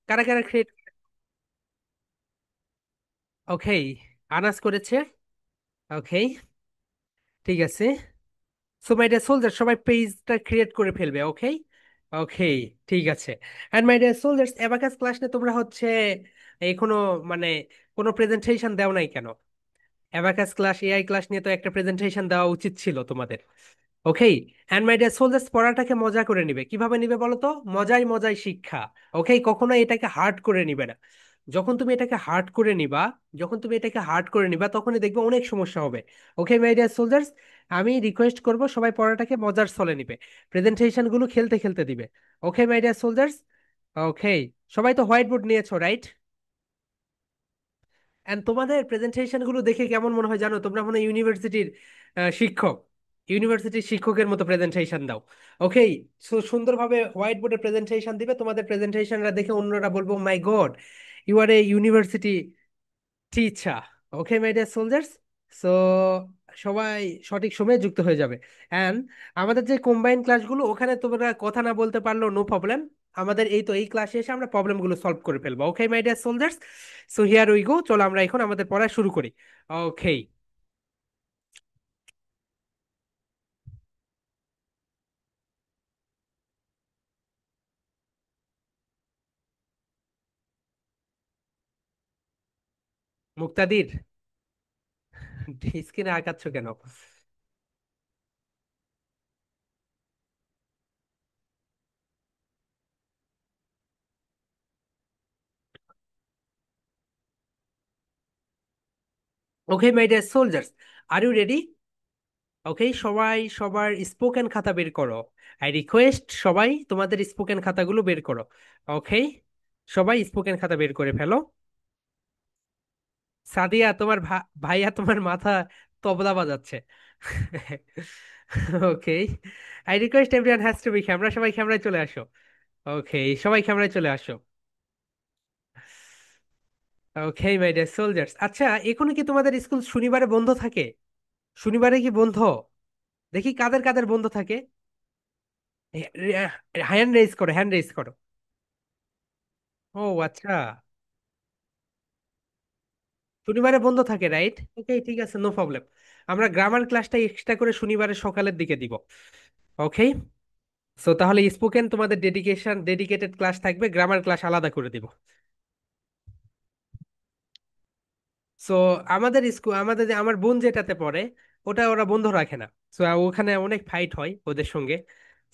কারা কারা ক্রিয়েট? ওকে, আনাস করেছে। ওকে, ঠিক আছে। সো মাই ডিয়ার সোলজার, সবাই পেজটা ক্রিয়েট করে ফেলবে। ওকে। ওকে, ঠিক আছে। And my dear soldiers, abacus class নিয়ে তোমরা হচ্ছে এখনো মানে কোনো প্রেজেন্টেশন দেও নাই কেন? অ্যাবাকাস ক্লাস, এআই ক্লাস নিয়ে তো একটা প্রেজেন্টেশন দেওয়া উচিত ছিল তোমাদের। ওকে। অ্যান্ড মাই ডিয়ার সোলজার্স, পড়াটাকে মজা করে নিবে। কিভাবে নিবে বলো তো? মজাই মজাই শিক্ষা। ওকে, কখনো এটাকে হার্ড করে নিবে না। যখন তুমি এটাকে হার্ড করে নিবা, তখনই দেখবে অনেক সমস্যা হবে। ওকে মাই ডিয়ার সোলজার্স, আমি রিকোয়েস্ট করব সবাই পড়াটাকে মজার ছলে নিবে, প্রেজেন্টেশন গুলো খেলতে খেলতে দিবে। ওকে মাই ডিয়ার সোলজার্স। ওকে, সবাই তো হোয়াইট বোর্ড নিয়েছো, রাইট? এন্ড তোমাদের প্রেজেন্টেশন গুলো দেখে কেমন মনে হয় জানো? তোমরা মনে হয় ইউনিভার্সিটির শিক্ষক, ইউনিভার্সিটির শিক্ষকের মতো প্রেজেন্টেশন দাও। ওকে, সুন্দরভাবে হোয়াইট বোর্ডে প্রেজেন্টেশন দিবে। তোমাদের প্রেজেন্টেশনরা দেখে অন্যরা বলবো, my god, you are a university teacher. Okay my dear soldiers. So সবাই সঠিক সময়ে যুক্ত হয়ে যাবে। অ্যান্ড আমাদের যে কম্বাইন ক্লাসগুলো, ওখানে তোমরা কথা না বলতে পারলেও নো প্রবলেম। আমাদের এই ক্লাসে এসে আমরা প্রবলেমগুলো সলভ করে ফেলবো। Okay my dear soldiers. So here we go, চলো আমরা এখন আমাদের পড়া শুরু করি। ওকে। মুক্তাদির, স্ক্রিনে আঁকাচ্ছ কেন? Okay my dear soldiers, are you ready? Okay, সবাই সবার স্পোকেন খাতা বের করো। আই রিকোয়েস্ট সবাই তোমাদের স্পোকেন খাতাগুলো বের করো। ওকে, সবাই স্পোকেন খাতা বের করে ফেলো। সাদিয়া, তোমার ভাইয়া তোমার মাথা তবলা বাজাচ্ছে। Okay, I request everyone has to be camera, সবাই ক্যামেরায় চলে আসো। ওকে, সবাই ক্যামেরায় চলে আসো। ওকে মাই ডিয়ার সোলজার্স, আচ্ছা, এখনো কি তোমাদের স্কুল শনিবারে বন্ধ থাকে? শনিবারে কি বন্ধ? দেখি কাদের কাদের বন্ধ থাকে। হ্যান্ড রেজ করো, হ্যান্ড রেজ করো। ও আচ্ছা, শনিবারে বন্ধ থাকে, রাইট? ওকে, ঠিক আছে, নো প্রবলেম। আমরা গ্রামার ক্লাসটা এক্সট্রা করে শনিবারে সকালের দিকে দিব। ওকে। সো তাহলে স্পোকেন তোমাদের ডেডিকেটেড ক্লাস থাকবে, গ্রামার ক্লাস আলাদা করে দিব। সো আমাদের স্কুল, আমার বোন যেটাতে পড়ে, ওটা ওরা বন্ধ রাখে না। সো ওখানে অনেক ফাইট হয় ওদের সঙ্গে।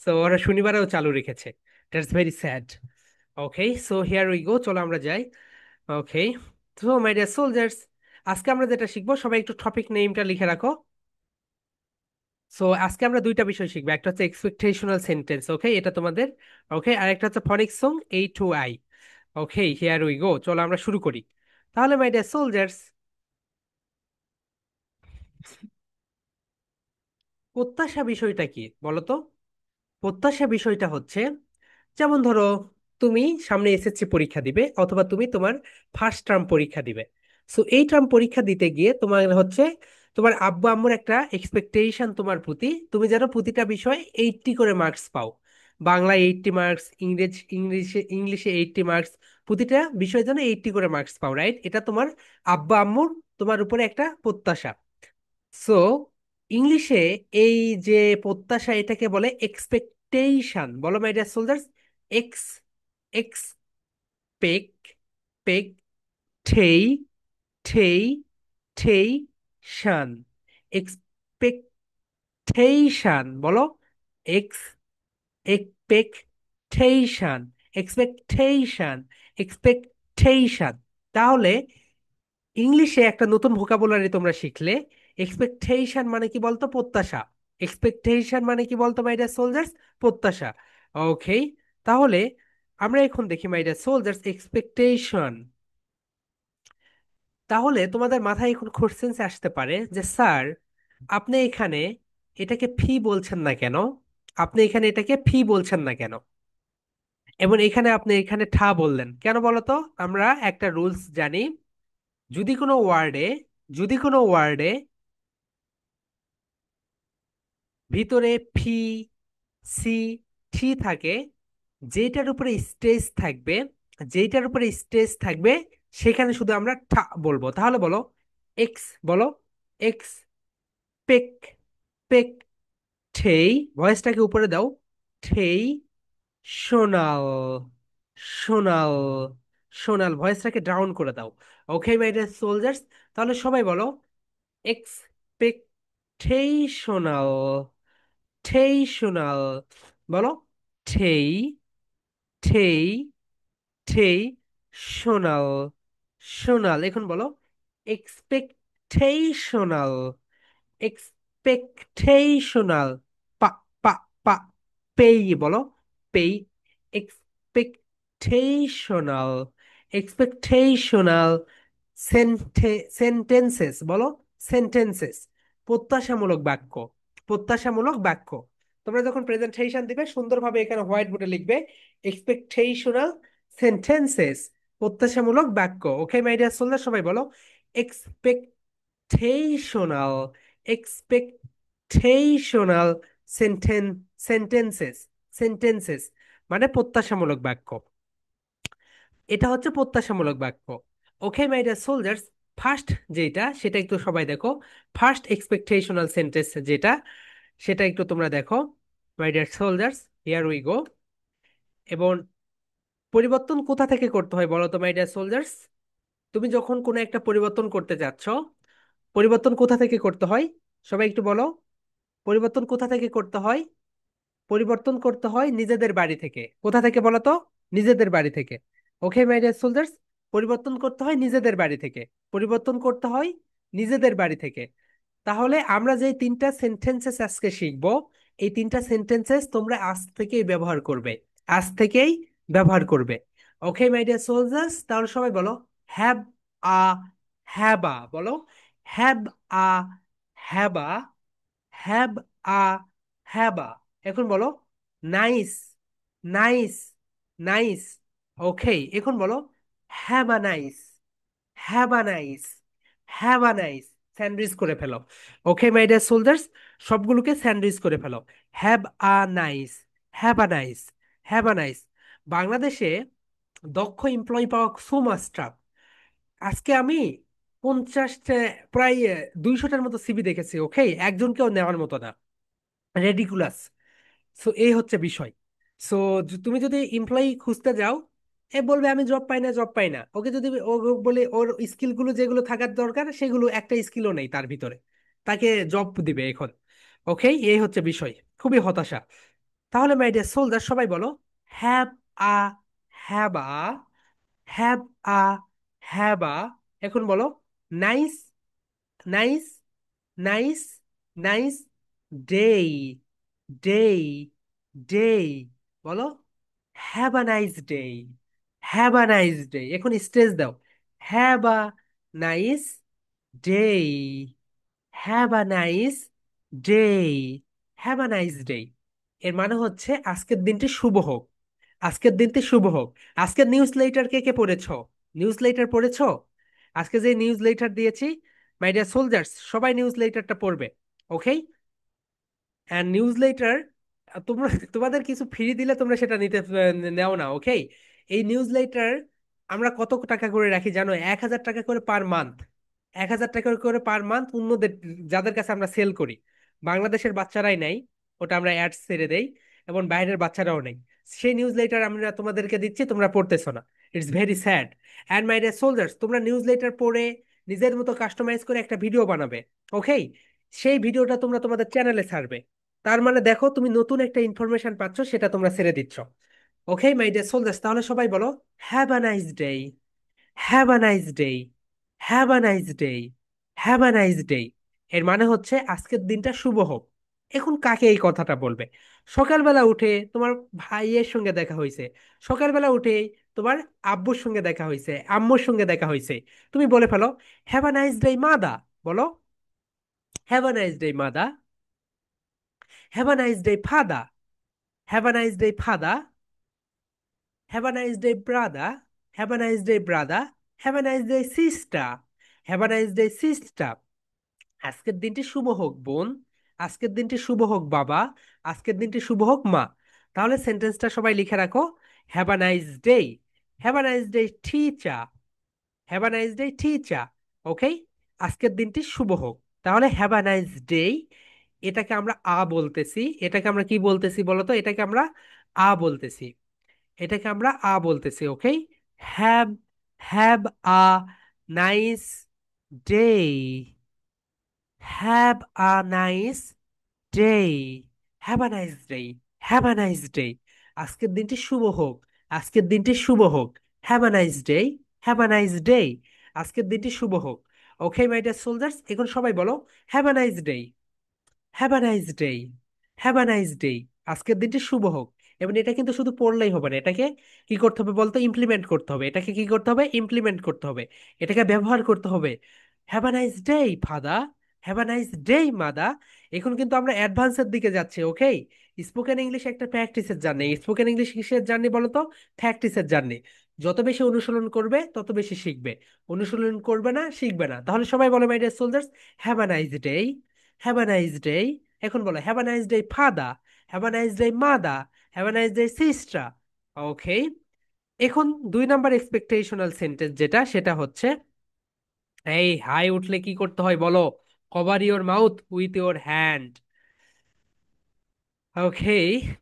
সো ওরা শনিবারেও চালু রেখেছে। That's very sad. Okay, so here we go, চলো আমরা যাই। ওকে, সো মাই ডিয়ার সোলজার্স, আজকে আমরা যেটা শিখবো, সবাই একটু টপিক নেমটা লিখে রাখো। সো আজকে আমরা দুইটা বিষয় শিখবো, একটা হচ্ছে এক্সপেকটেশনাল সেন্টেন্স, ওকে, এটা তোমাদের। ওকে, আর একটা হচ্ছে ফনিক্স song, A to I। Okay, here we go, চলো আমরা শুরু করি। তাহলে মাই ডিয়ার সোলজার্স, প্রত্যাশা বিষয়টা কি বলো তো? প্রত্যাশা বিষয়টা হচ্ছে, যেমন ধরো, তুমি সামনে এসএসসি পরীক্ষা দিবে, অথবা তুমি তোমার ফার্স্ট টার্ম পরীক্ষা দিবে। সো এই টার্ম পরীক্ষা দিতে গিয়ে তোমার হচ্ছে তোমার আব্বু আম্মুর একটা এক্সপেকটেশন তোমার প্রতি, তুমি যেন প্রতিটা বিষয়ে 80 করে মার্কস পাও। বাংলায় 80 মার্কস, ইংলিশে 80 মার্কস, প্রতিটা বিষয়ে যেন 80 করে মার্কস পাও, রাইট? এটা তোমার আব্বা আম্মুর তোমার উপরে একটা প্রত্যাশা। সো ইংলিশে এই যে প্রত্যাশা, এটাকে বলে এক্সপেকটেশন। বলো মাই ডিয়ার সোলজার্স। এক্স এক্সপেক পেক ঠেই ঠেই ঠেই শান। এক্সপেকটেশন, বলো। X expectation, expectation, expectation. তাহলে ইংলিশে একটা নতুন ভোকাবুলারি তোমরা শিখলে। এক্সপেকটেশন মানে কি বলতো? প্রত্যাশা। এক্সপেকটেশন মানে কি বলতো মাই ডিয়ার সোলজার্স? প্রত্যাশা। ওকে, তাহলে আমরা এখন দেখি মাই ডিয়ার সোলজার্স, এক্সপেকটেশন। তাহলে তোমাদের মাথায় এখন কোশ্চেন্স আসতে পারে যে স্যার, আপনি এখানে এটাকে ফি বলছেন না কেন? আপনি এখানে এটাকে ফি বলছেন না কেন? এবং এখানে আপনি এখানে ঠা বললেন কেন বলো তো? আমরা একটা রুলস জানি, যদি কোনো ওয়ার্ডে যদি কোনো ওয়ার্ডে ভিতরে ফি, সি, থি থাকে, যেটার উপরে স্ট্রেস থাকবে, যেইটার উপরে স্ট্রেস থাকবে সেখানে শুধু আমরা ঠা বলবো। তাহলে বলো এক্স, বলো এক্স পেক পেক ঠেই, ভয়েসটাকে উপরে দাও, ঠেই সোনাল, সোনাল, সোনাল, ভয়েসটাকে ডাউন করে দাও। ওকে মাই ডিয়ার সোলজার্স, তাহলে সবাই বলো এক্সপেকটেশনাল, টেশনাল, বলো ঠেই, ঠেই, ঠেই সোনাল, সোনাল। এখন বলো এক্সপেকটেশনাল, এক্সপেকটেশনাল, পা পা পা, পেই, বলো পেই, এক্সপেকটেশনাল, এক্সপেকটেশনাল, সেন্টেন্সেস, বলো সেন্টেন্সেস, প্রত্যাশামূলক বাক্য, প্রত্যাশামূলক বাক্য। তোমরা যখন প্রেজেন্টেশন দিবে সুন্দরভাবে এখানে হোয়াইট বোর্ডে লিখবে এক্সপেকটেশনাল সেন্টেন্সেস, প্রত্যাশামূলক বাক্য। ওকে মাই ডিয়ার সোলজার, সবাই বলো expectational, expectational sentences, sentences মানে প্রত্যাশামূলক বাক্য। এটা হচ্ছে প্রত্যাশামূলক বাক্য। ওকে মাই ডিয়ার সোলজার্স, ফার্স্ট যেটা সেটা একটু সবাই দেখো, ফার্স্ট এক্সপেকটেশনাল সেন্টেন্স যেটা, সেটা একটু তোমরা দেখো my dear soldiers, here we go. এবং পরিবর্তন কোথা থেকে করতে হয় বলো তো মাই ডিয়ার সোলজার্স? তুমি যখন কোনো একটা পরিবর্তন করতে যাচ্ছ, পরিবর্তন কোথা থেকে করতে হয়? সবাই একটু বলো, পরিবর্তন কোথা থেকে করতে হয়? পরিবর্তন করতে হয় নিজেদের বাড়ি থেকে। কোথা থেকে বলো তো? নিজেদের বাড়ি থেকে। ওকে মাই ডিয়ার সোলজার্স, পরিবর্তন করতে হয় নিজেদের বাড়ি থেকে, পরিবর্তন করতে হয় নিজেদের বাড়ি থেকে। তাহলে আমরা যে তিনটা সেন্টেন্সেস আজকে শিখবো, এই তিনটা সেন্টেন্সেস তোমরা আজ থেকেই ব্যবহার করবে, আজ থেকেই ব্যবহার করবে। ওকে মাই ডিয়ার সোলজার্স, তাহলে সবাই বলো হ্যাভ আ, হ্যাবা, বলো হ্যাভ আ, হ্যাবা, হ্যাভ আ, হ্যাবা। এখন বলো নাইস, নাইস, নাইস। ওকে, এখন বলো have a nice, have a nice, have a nice. Sandwich করে ফেলো। ওকে মাই ডিয়ার সোলজার্স, সবগুলোকে স্যান্ডউইচ করে ফেলো। Have a nice, have a nice, have a nice. বাংলাদেশে দক্ষ এমপ্লয়ি পাওয়া সো মাচ টাফ। আজকে আমি 50 প্রায় 200টার মতো সিভি দেখেছি। ওকে, একজনকেও নেওয়ার মতো না, রেডিকুলাস। সো এই হচ্ছে বিষয়। সো তুমি যদি এমপ্লয়ি খুঁজতে যাও, এ বলবে আমি জব পাই না, জব পাই না। ওকে যদি ও বলে ওর স্কিলগুলো যেগুলো থাকার দরকার সেগুলো একটা স্কিলও নেই তার ভিতরে, তাকে জব দিবে এখন? ওকে, এই হচ্ছে বিষয়, খুবই হতাশা। তাহলে মাই ডিয়ার সোলজার, সবাই বলো have a, have a, have a, have a. এখন বলো নাইস, নাইস, নাইস, নাইস ডেই, ডেই, ডেই, বলো have a nice day, have a nice day. এখন স্ট্রেস দাও, have a nice day, have a nice day, have a nice day. এর মানে হচ্ছে আজকের দিনটি শুভ হোক, আজকের দিনটি শুভ হোক। আজকের নিউজ লেটার কে কে পড়েছো? নিউজ লেটার পড়েছো? আজকে যে নিউজ লেটার দিয়েছি, মাই ডিয়ার সোলজার্স, সবাই নিউজ লেটারটা পড়বে। ওকে, অ্যান্ড নিউজ লেটার তোমরা, তোমাদের কিছু ফ্রি দিলে তোমরা সেটা নিতে নেও না। ওকে, এই নিউজ লেটার আমরা কত টাকা করে রাখি জানো? 1000 টাকা করে পার মান্থ, 1000 টাকা করে পার মান্থ অন্যদের, যাদের কাছে আমরা সেল করি। বাংলাদেশের বাচ্চারাই নাই, ওটা আমরা অ্যাডস ছেড়ে দেই, এবং বাইরের বাচ্চারাও নেই। সেই নিউজ লেটার আমরা তোমাদেরকে দিচ্ছি, তোমরা পড়তেছো না। It's very sad. And my dear soldiers, তোমরা নিউজ লেটার পড়ে নিজের মতো কাস্টমাইজ করে একটা ভিডিও বানাবে। ওকে, সেই ভিডিওটা তোমরা তোমাদের চ্যানেলে ছাড়বে। তার মানে দেখো তুমি নতুন একটা ইনফরমেশন পাচ্ছ, সেটা তোমরা ছেড়ে দিচ্ছ। ওকে মাই ডিয়ার সোলজার্স, তাহলে সবাই বলো have a nice day, have a nice day, have a nice day, have a nice day. এর মানে হচ্ছে আজকের দিনটা শুভ হোক। এখন কাকে এই কথাটা বলবে? সকালবেলা উঠে তোমার ভাইয়ের সঙ্গে দেখা হয়েছে, সকালবেলা উঠে তোমার আব্বুর সঙ্গে দেখা হয়েছে, আম্মুর সঙ্গে দেখা হয়েছে, তুমি বলে ফেলো have a nice day mother, বলো have a nice day mother, have a nice day father, have a nice day father, have a nice day brother, have a nice day brother, have a nice day sister, have a nice day sister. আজকের দিনটি শুভ হোক বোন, আজকের দিনটি শুভ হোক বাবা, আজকের দিনটি শুভ হোক মা। তাহলে সেন্টেন্সটা সবাই লিখে রাখো, have a nice day, have a nice day teacher. Have a nice day teacher. Okay, আজকের দিনটি শুভ হোক। তাহলে হ্যাভ আ নাইস ডে, এটাকে আমরা আ বলতেছি। এটাকে আমরা কি বলতেছি বলতো? এটাকে আমরা আ বলতেছি। এটাকে আমরা আ বলতেছি। Okay, have, have a nice day. Have a nice day. Have a nice day. Have a nice day. আজকের দিনটি শুভ হোক। আজকের দিনটি শুভ হোক। Have a nice day. Have a nice day. আজকের দিনটি শুভ হোক। ওকে মাই ডিয়ার সোলজার্স, এখন সবাই বলো have a nice day. Have a nice day. Have a nice day. আজকের দিনটি শুভ হোক। এবং এটা কিন্তু শুধু পড়লেই হবে না, এটাকে কি করতে হবে বলতো? ইমপ্লিমেন্ট করতে হবে। এটাকে কি করতে হবে? ইমপ্লিমেন্ট করতে হবে। এটাকে ব্যবহার করতে হবে। Have a nice day father. Have a nice day mother. এখন কিন্তু আমরা অ্যাডভান্সের দিকে যাচ্ছি। ওকে, স্পোকেন ইংলিশ একটা প্র্যাকটিসের জার্নি। স্পোকেন ইংলিশ কিসের জার্নি বলতো? প্র্যাকটিসের জার্নি। যত বেশি অনুশীলন করবে তত বেশি শিখবে। অনুশীলন করবে না, শিখবে না। তাহলে সবাই বলে my dear soldiers, have a nice day. Have a nice day. এখন বলো have a nice day father. Have a nice day mother. Have a nice day sister. Okay, এখন 2 নাম্বার এক্সপেকটেশনাল সেন্টেন্স যেটা, সেটা হচ্ছে এই হাই উঠলে কি করতে হয় বলো? Cover your mouth with your hand. Okay,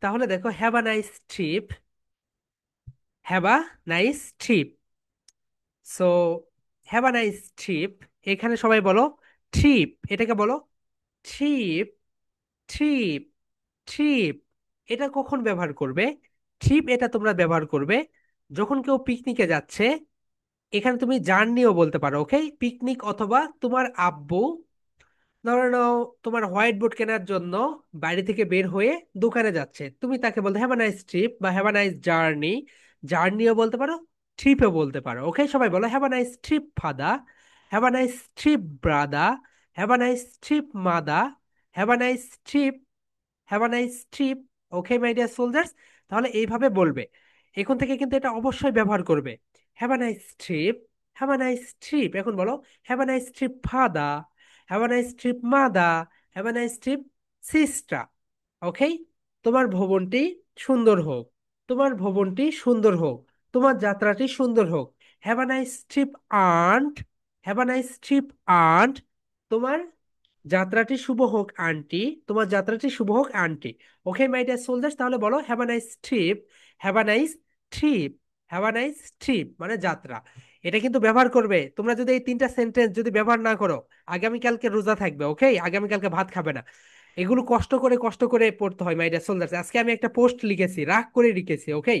তাহলে দেখো have a nice trip. Have a nice trip. So have a nice trip. এখানে সবাই বলো ট্রিপ। এটাকে বলো ট্রিপ। ট্রিপ। ট্রিপ। এটা কখন ব্যবহার করবে? ট্রিপ এটা তোমরা ব্যবহার করবে যখন কেউ পিকনিকে যাচ্ছে। এখানে তুমি জার্নিও বলতে পারো। ওকে, পিকনিক, অথবা তোমার আব্বু ধরে নাও তোমার হোয়াইট বোর্ড কেনার জন্য বাড়ি থেকে বের হয়ে দোকানে যাচ্ছে, তুমি তাকে বলতে হ্যাভ আ নাইস ট্রিপ বা হ্যাভ আ নাইস জার্নি। জার্নিও বলতে পারো, ট্রিপও বলতে পারো। ওকে, সবাই বলো have a nice trip father. Have a nice trip brother. Have a nice trip mother. Have a nice trip. Have a nice trip. Okay my dear soldiers, তাহলে এইভাবে বলবে। এখন থেকে কিন্তু এটা অবশ্যই ব্যবহার করবে। Have a nice trip. Have a nice trip. এখন বলো have a nice trip father. Have a nice trip mother. Have a nice trip sister. Okay, তোমার ভবনটি সুন্দর হোক। তোমার ভবনটি সুন্দর হোক। তোমার যাত্রাটি সুন্দর হোক। Have a nice trip aunt. Have a nice trip aunt. তোমার যাত্রাটি শুভ হোক আন্টি। তোমার যাত্রাটি শুভ হোক aunty. Okay my dear soldiers, তাহলে বলো have a nice trip. Have a nice trip. Have a nice trip মানে যাত্রা। এটা কিন্তু ব্যবহার করবে। তোমরা যদি এই 3টা সেন্টেন্স যদি ব্যবহার না করো, আগামীকালকে রোজা থাকবে। ওকে, আগামীকালকে ভাত খাবে না। এগুলো কষ্ট করে কষ্ট করে পড়তে হয় মাই ডিয়ার সোলজার্স। আজকে আমি একটা পোস্ট লিখেছি, রাগ করে লিখেছি। ওকে,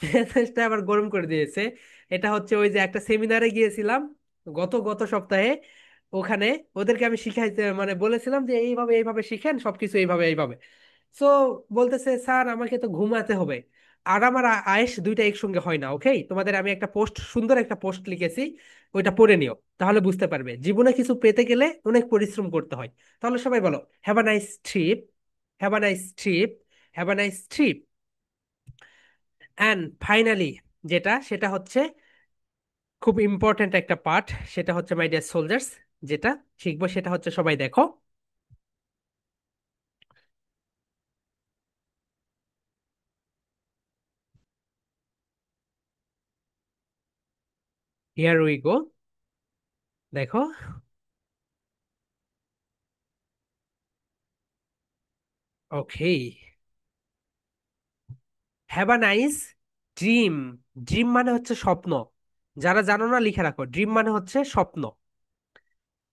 মেসেজটা আবার গরম করে দিয়েছে। এটা হচ্ছে ওই যে একটা সেমিনারে গিয়েছিলাম গত গত সপ্তাহে। ওখানে ওদেরকে আমি শিখাইতে মানে বলেছিলাম যে এইভাবে এইভাবে শিখেন সবকিছু, এইভাবে এইভাবে। সো বলতেছে স্যার আমাকে তো ঘুমাতে হবে। আর আমার আয়েশ দুইটা একসঙ্গে হয় না। ওকে, তোমাদের আমি একটা পোস্ট, সুন্দর একটা পোস্ট লিখেছি, ওইটা পড়ে নিও। তাহলে বুঝতে পারবে জীবনে কিছু পেতে গেলে অনেক পরিশ্রম করতে হয়। তাহলে সবাই বলো have a nice trip. Have a nice trip. Have a nice trip. And finally যেটা, সেটা হচ্ছে খুব ইম্পর্ট্যান্ট একটা পার্ট। সেটা হচ্ছে মাই ডিয়ার সোলজার্স, যেটা শিখবো সেটা হচ্ছে, সবাই দেখো। Here we go. দেখো, okay, have a nice dream. Dream মানে হচ্ছে স্বপ্ন। যারা জানো না লিখে রাখো, ড্রিম মানে হচ্ছে স্বপ্ন।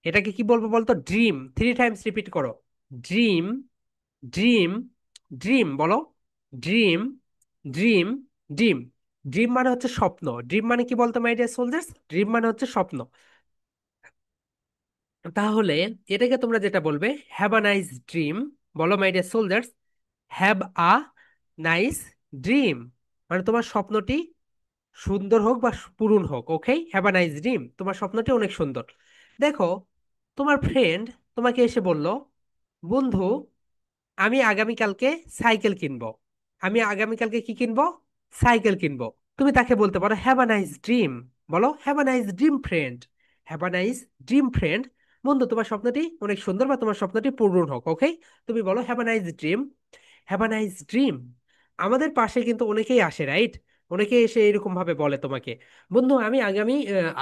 এটাকে কি বলবো বলতো? ড্রিম। 3 টাইমস রিপিট করো। ড্রিম। ড্রিম। ড্রিম বলো। ড্রিম। ড্রিম। ড্রিম। ড্রিম মানে হচ্ছে স্বপ্ন। ড্রিম মানে কি বলতো মাই ডিয়ার সোলজার্স? ড্রিম মানে হচ্ছে স্বপ্ন। তাহলে এটাকে তোমরা যেটা বলবে, হ্যাভ আ নাইস ড্রিম। বলো my dear soldiers, have a nice dream মানে তোমার স্বপ্নটি সুন্দর হোক বা পূরণ হোক। Okay, have a nice dream, তোমার স্বপ্নটি অনেক সুন্দর। দেখো, তোমার ফ্রেন্ড তোমাকে এসে বলল, বন্ধু আমি আগামীকালকে সাইকেল কিনবো। আমি আগামীকালকে কি কিনবো? সাইকেল কিনবো। তুমি তাকে বলতে পারো হ্যাভ আ নাইস ড্রিম। বলো have a nice dream friend. Have a nice dream friend. বন্ধু তোমার স্বপ্নটি অনেক সুন্দর বা তোমার স্বপ্নটি পূরণ হোক। ওকে, তুমি বলো have a nice dream. Have a nice dream. আমাদের পাশে কিন্তু অনেকেই আসে, রাইট? অনেকে এসে এরকম ভাবে বলে তোমাকে, বন্ধু আমি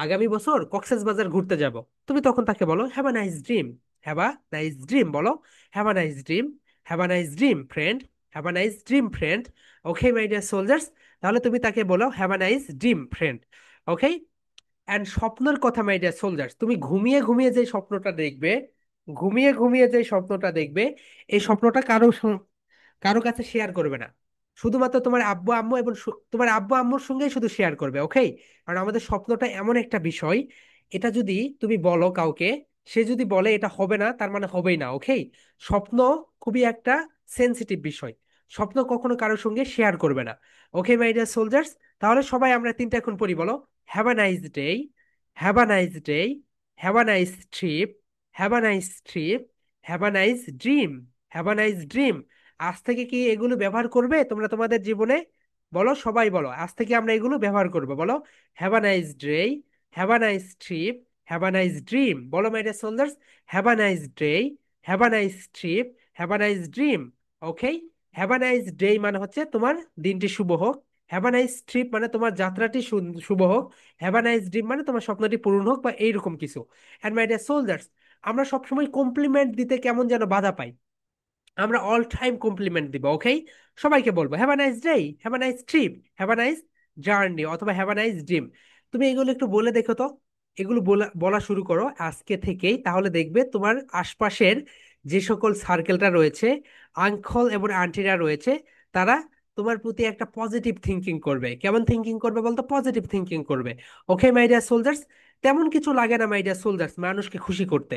আগামী বছর কক্সবাজার ঘুরতে যাব। তুমি তখন তাকে বলো have a nice dream. Have a nice dream বলো। Have a nice dream. Have a nice dream friend. Have a nice dream friend. Okay my dear soldiers, তাহলে তুমি তাকে বলো have a nice dream friend. Okay. And স্বপ্নের কথা মাই dear soldiers, তুমি ঘুমিয়ে ঘুমিয়ে যে স্বপ্নটা দেখবে, ঘুমিয়ে ঘুমিয়ে যে স্বপ্নটা দেখবে, এই স্বপ্নটা কারো কাছে শেয়ার করবে না। শুধুমাত্র তোমার আব্বু আম্মু এবং তোমার আব্বু আম্মুর সঙ্গেই শুধু শেয়ার করবে। ওকে। কারণ আমাদের স্বপ্নটা এমন একটা বিষয়, এটা যদি তুমি বলো কাউকে, সে যদি বলে এটা হবে না, তার মানে হবেই না। ওকে। স্বপ্ন খুবই একটা সেনসিটিভ বিষয়। স্বপ্ন কখনো কারোর সঙ্গে শেয়ার করবে না। ওকে মাই ডিয়ার সোলজার্স, তাহলে সবাই আমরা তিনটা এখন পড়ি, বলো। Have a nice day. Have a nice day. Have a nice trip. Have a nice trip. Have a nice dream. Have a nice dream. আজ থেকে কি এগুলো ব্যবহার করবে তোমরা তোমাদের জীবনে? বলো, সবাই বলো, আজ থেকে আমরা এগুলো ব্যবহার করবো। বলো have a nice day. Have a nice trip. Have a nice dream. বলো my dear soldiers, have a nice day. Have a nice trip. Have a nice dream. Okay. Have a nice day মানে হচ্ছে তোমার দিনটি শুভ হোক। Have a nice trip মানে তোমার যাত্রাটি শুভ হোক। হ্যাভ আ নাইস ড্রিম মানে তোমার স্বপ্নটি পূরণ হোক, বা এইরকম কিছু। অ্যান্ড মাই ডিয়ার সোলজার্স, আমরা সবসময় কমপ্লিমেন্ট দিতে কেমন যেন বাধা পাই। আমরা অল টাইম কমপ্লিমেন্ট দিব। ওকে। সবাইকে বলবো have a nice day. Have a nice trip. Have a nice journey, অথবা হ্যাভ আ নাইস ড্রিম। তুমি এগুলো একটু বলে দেখো তো। এগুলো বলা বলা শুরু করো আজকে থেকেই, তাহলে দেখবে তোমার আশপাশের যে সকল সার্কেলটা রয়েছে, আঙ্কল এবং আন্টিরা রয়েছে, তারা তোমার প্রতি একটা পজিটিভ থিঙ্কিং করবে। কেমন থিঙ্কিং করবে বলতো? পজিটিভ থিঙ্কিং করবে। ওকে মাই ডিয়ার সোলজার্স, তেমন কিছু লাগে না মাই ডিয়ার সোলজার্স মানুষকে খুশি করতে।